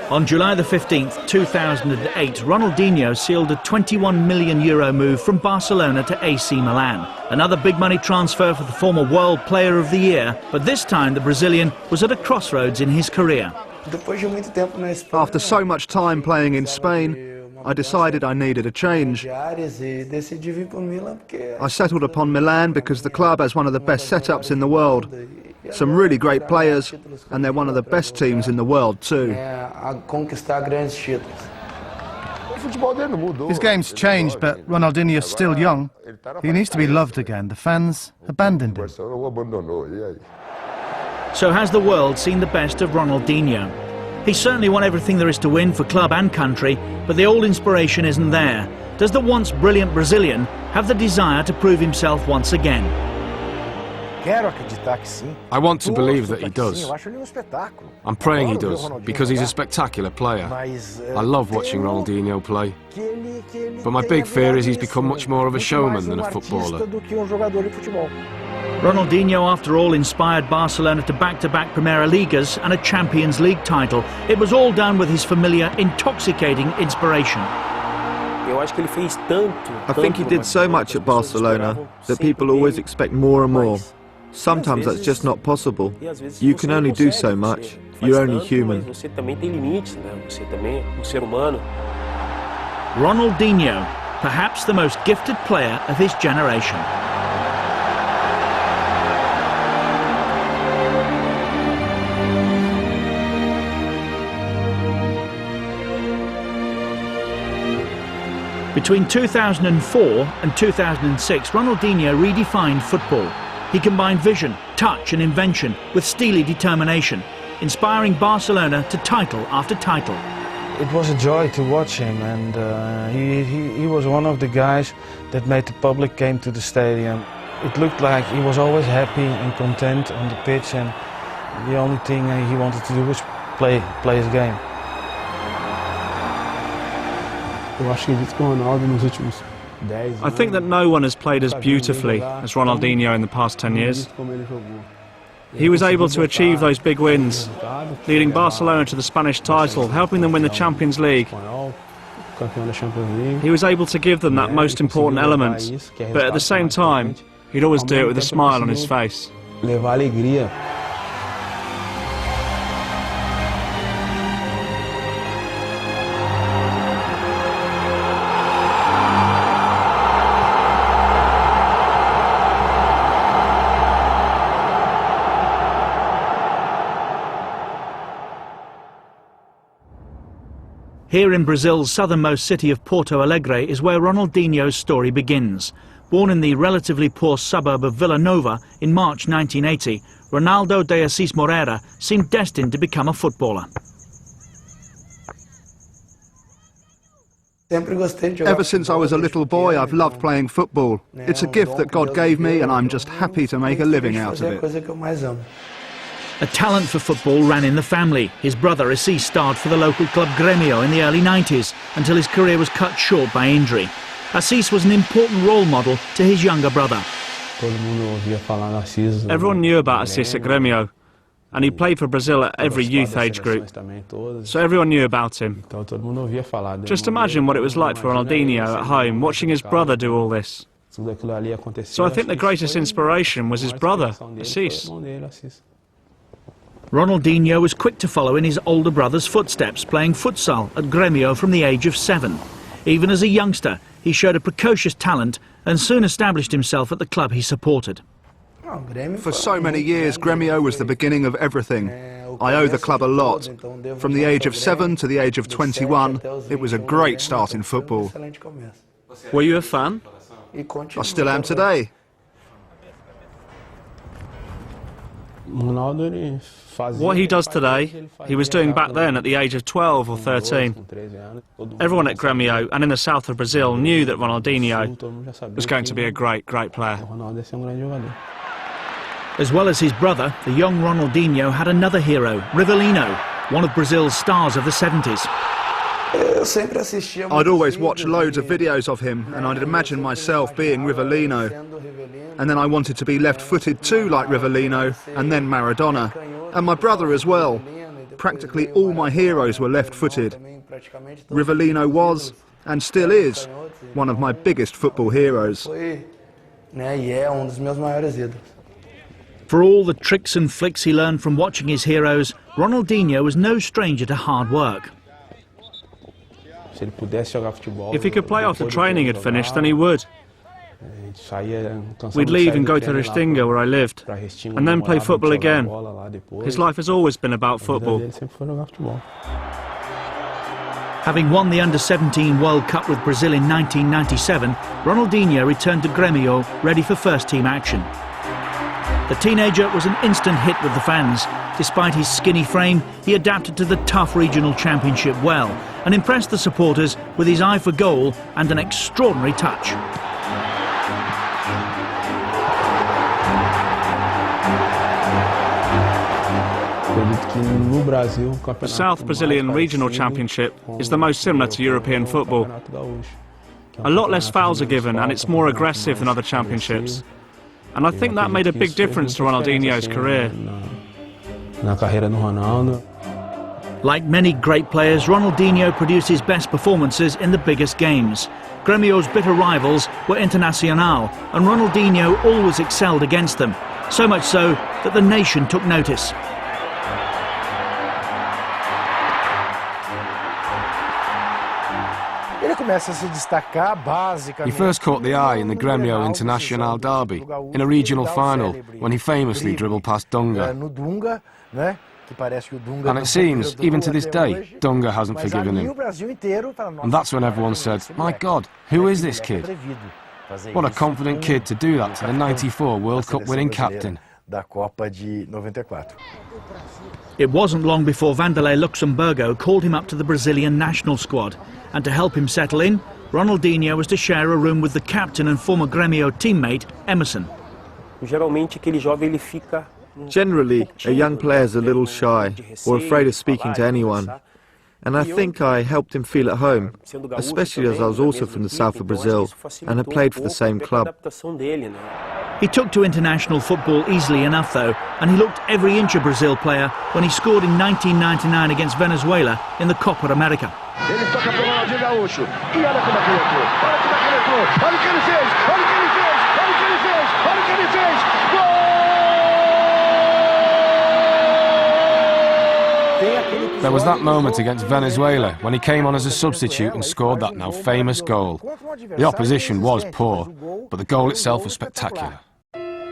On July the 15th, 2008, Ronaldinho sealed a €21 million move from Barcelona to AC Milan. Another big money transfer for the former World Player of the Year, but this time the Brazilian was at a crossroads in his career. After so much time playing in Spain, I decided I needed a change. I settled upon Milan because the club has one of the best setups in the world. Some really great players, and they're one of the best teams in the world too. His game's changed, but Ronaldinho's still young. He needs to be loved again. The fans abandoned him. So has the world seen the best of Ronaldinho? He's certainly won everything there is to win for club and country, but the old inspiration isn't there. Does the once brilliant Brazilian have the desire to prove himself once again? I want to believe that he does. I'm praying he does, because he's a spectacular player. I love watching Ronaldinho play. But my big fear is he's become much more of a showman than a footballer. Ronaldinho, after all, inspired Barcelona to back-to-back Primera Ligas and a Champions League title. It was all done with his familiar, intoxicating inspiration. I think he did so much at Barcelona that people always expect more and more. Sometimes that's just not possible. You can only do so much. You're only human. Ronaldinho, perhaps the most gifted player of his generation. Between 2004 and 2006, Ronaldinho redefined football. He combined vision, touch and invention with steely determination, inspiring Barcelona to title after title. It was a joy to watch him, and he was one of the guys that made the public came to the stadium. It looked like he was always happy and content on the pitch, and the only thing he wanted to do was play his game. I think that no one has played as beautifully as Ronaldinho in the past 10 years. He was able to achieve those big wins, leading Barcelona to the Spanish title, helping them win the Champions League. He was able to give them that most important element, but at the same time, he'd always do it with a smile on his face. Here in Brazil's southernmost city of Porto Alegre is where Ronaldinho's story begins. Born in the relatively poor suburb of Vila Nova in March 1980, Ronaldo de Assis Moreira seemed destined to become a footballer. Ever since I was a little boy, I've loved playing football. It's a gift that God gave me, and I'm just happy to make a living out of it. A talent for football ran in the family. His brother Assis starred for the local club Grêmio in the early 90s until his career was cut short by injury. Assis was an important role model to his younger brother. Everyone knew about Assis at Grêmio, and he played for Brazil at every youth age group, so everyone knew about him. Just imagine what it was like for Ronaldinho at home, watching his brother do all this. So I think the greatest inspiration was his brother, Assis. Ronaldinho was quick to follow in his older brother's footsteps, playing futsal at Grêmio from the age of 7. Even as a youngster, he showed a precocious talent and soon established himself at the club he supported. For so many years, Grêmio was the beginning of everything. I owe the club a lot. From the age of 7 to the age of 21, it was a great start in football. Were you a fan? I still am today. What he does today, he was doing back then at the age of 12 or 13. Everyone at Grêmio and in the south of Brazil knew that Ronaldinho was going to be a great player. As well as his brother, the young Ronaldinho had another hero, Rivellino, one of Brazil's stars of the 70s. I'd always watch loads of videos of him, and I'd imagine myself being Rivellino. And then I wanted to be left-footed too, like Rivellino, and then Maradona. And my brother as well. practically all my heroes were left-footed. Rivellino was, and still is, one of my biggest football heroes. For all the tricks and flicks he learned from watching his heroes, Ronaldinho was no stranger to hard work. If he could play after training had finished, then he would. We'd leave and go to Restinga, where I lived, and then play football again. His life has always been about football. Having won the Under-17 World Cup with Brazil in 1997, Ronaldinho returned to Grêmio, ready for first-team action. The teenager was an instant hit with the fans. Despite his skinny frame, he adapted to the tough regional championship well and impressed the supporters with his eye for goal and an extraordinary touch. The South Brazilian Regional Championship is the most similar to European football. A lot less fouls are given and it's more aggressive than other championships. And I think that made a big difference to Ronaldinho's career. Like many great players, Ronaldinho produced his best performances in the biggest games. Grêmio's bitter rivals were Internacional, and Ronaldinho always excelled against them, so much so that the nation took notice. He first caught the eye in the Grêmio Internacional derby, in a regional final, when he famously dribbled past Dunga. And it seems, even to this day, Dunga hasn't forgiven him. And that's when everyone said, "My God, who is this kid?" What a confident kid to do that to the '94 World Cup winning captain. It wasn't long before Vanderlei Luxemburgo called him up to the Brazilian national squad, and to help him settle in, Ronaldinho was to share a room with the captain and former Grêmio teammate, Emerson. Generally, a young player's a little shy or afraid of speaking to anyone. And I think I helped him feel at home, especially as I was also from the south of Brazil and had played for the same club. He took to international football easily enough though, and he looked every inch a Brazil player when he scored in 1999 against Venezuela in the Copa America. There was that moment against Venezuela when he came on as a substitute and scored that now famous goal. The opposition was poor, but the goal itself was spectacular.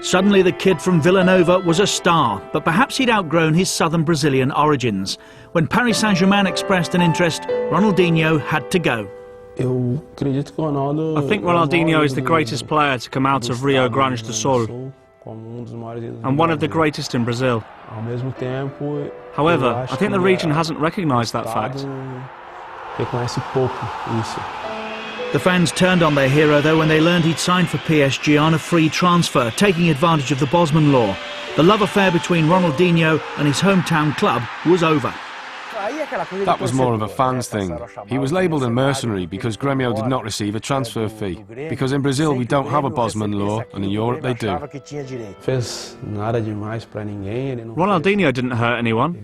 Suddenly the kid from Villanova was a star, but perhaps he'd outgrown his southern Brazilian origins. When Paris Saint-Germain expressed an interest, Ronaldinho had to go. I think Ronaldinho is the greatest player to come out of Rio Grande do Sul, and one of the greatest in Brazil. However, I think the region hasn't recognised that fact. The fans turned on their hero though when they learned he'd signed for PSG on a free transfer, taking advantage of the Bosman law. The love affair between Ronaldinho and his hometown club was over. That was more of a fans thing. He was labelled a mercenary because Grêmio did not receive a transfer fee. Because in Brazil we don't have a Bosman law, and in Europe they do. Ronaldinho didn't hurt anyone.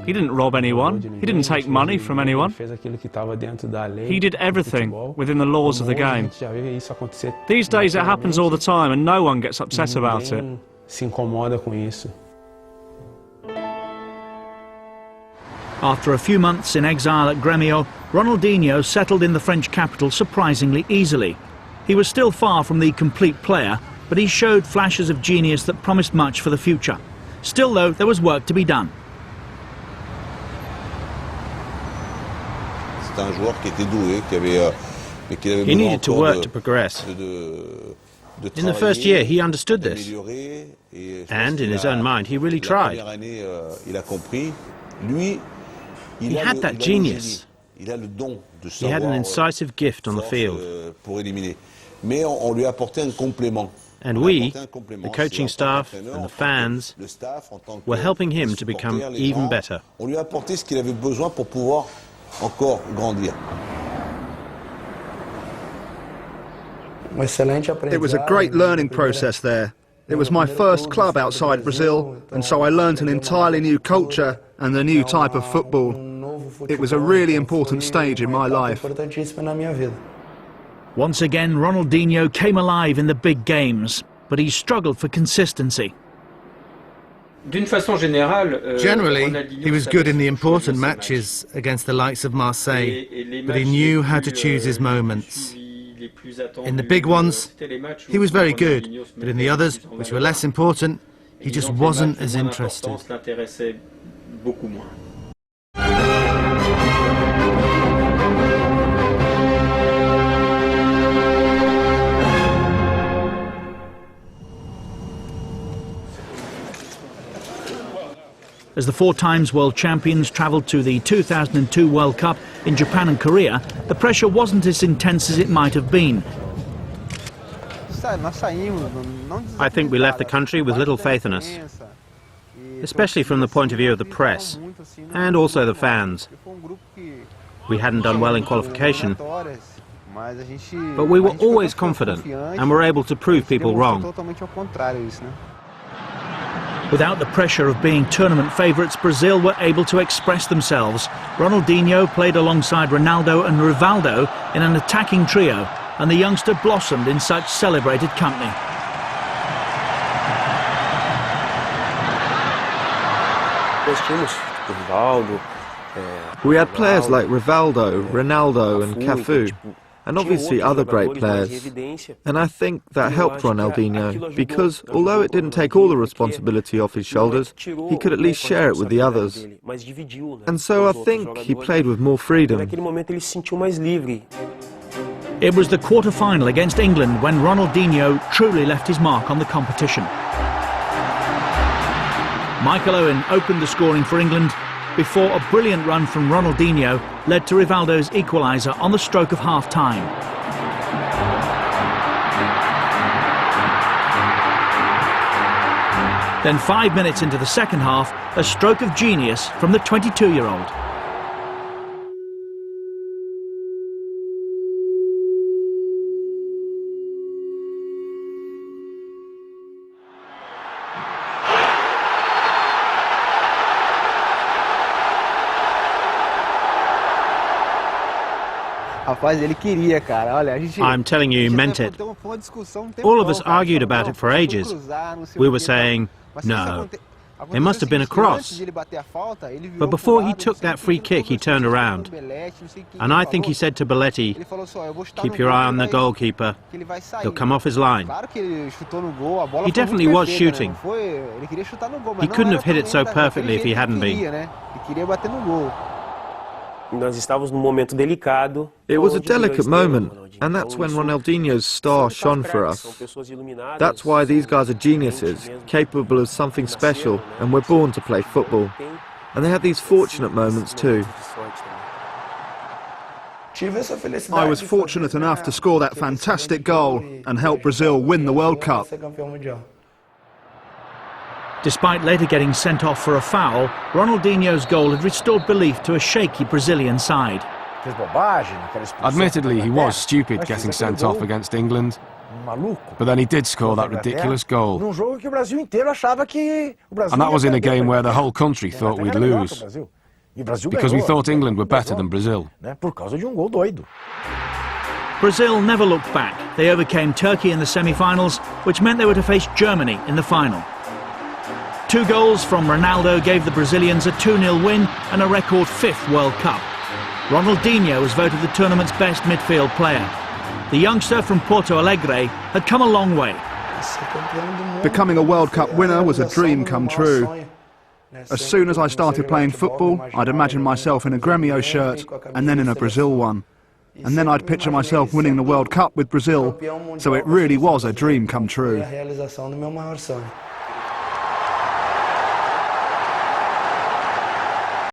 He didn't rob anyone. He didn't take money from anyone. He did everything within the laws of the game. These days it happens all the time and no one gets upset about it. After a few months in exile at Grêmio, Ronaldinho settled in the French capital surprisingly easily. He was still far from the complete player, but he showed flashes of genius that promised much for the future. Still though, there was work to be done. He needed to work to progress. In the first year he understood this, and in his own mind he really tried. He had that genius. He had an incisive gift on the field. And we, the coaching staff and the fans, were helping him to become even better. It was a great learning process there. It was my first club outside Brazil, and so I learnt an entirely new culture and a new type of football. It was a really important stage in my life. Once again, Ronaldinho came alive in the big games, but he struggled for consistency. Generally, he was good in the important matches against the likes of Marseille, but he knew how to choose his moments. In the big ones, he was very good, but in the others, which were less important, he just wasn't as interested. As the 4 times world champions travelled to the 2002 World Cup in Japan and Korea, the pressure wasn't as intense as it might have been. I think we left the country with little faith in us, especially from the point of view of the press, and also the fans. We hadn't done well in qualification, but we were always confident and were able to prove people wrong. Without the pressure of being tournament favourites, Brazil were able to express themselves. Ronaldinho played alongside Ronaldo and Rivaldo in an attacking trio, and the youngster blossomed in such celebrated company. We had players like Rivaldo, Ronaldo and Cafu, and obviously other great players. And I think that helped Ronaldinho, because although it didn't take all the responsibility off his shoulders, he could at least share it with the others. And so I think he played with more freedom. It was the quarter-final against England when Ronaldinho truly left his mark on the competition. Michael Owen opened the scoring for England before a brilliant run from Ronaldinho led to Rivaldo's equaliser on the stroke of half-time. Then 5 minutes into the second half, a stroke of genius from the 22-year-old. I'm telling you, he meant it. All of us argued about it for ages. We were saying, no, it must have been a cross. But before he took that free kick, he turned around. And I think he said to Belletti, keep your eye on the goalkeeper. He'll come off his line. He definitely was shooting. He couldn't have hit it so perfectly if he hadn't been. It was a delicate moment, and that's when Ronaldinho's star shone for us. That's why these guys are geniuses, capable of something special, and we're born to play football. And they had these fortunate moments too. I was fortunate enough to score that fantastic goal and help Brazil win the World Cup. Despite later getting sent off for a foul, Ronaldinho's goal had restored belief to a shaky Brazilian side. Admittedly, he was stupid getting sent off against England, but then he did score that ridiculous goal. And that was in a game where the whole country thought we'd lose, because we thought England were better than Brazil. Brazil never looked back. They overcame Turkey in the semi-finals, which meant they were to face Germany in the final. 2 goals from Ronaldo gave the Brazilians a 2-0 win and a record 5th World Cup. Ronaldinho was voted the tournament's best midfield player. The youngster from Porto Alegre had come a long way. Becoming a World Cup winner was a dream come true. As soon as I started playing football, I'd imagine myself in a Grêmio shirt and then in a Brazil one. And then I'd picture myself winning the World Cup with Brazil, so it really was a dream come true.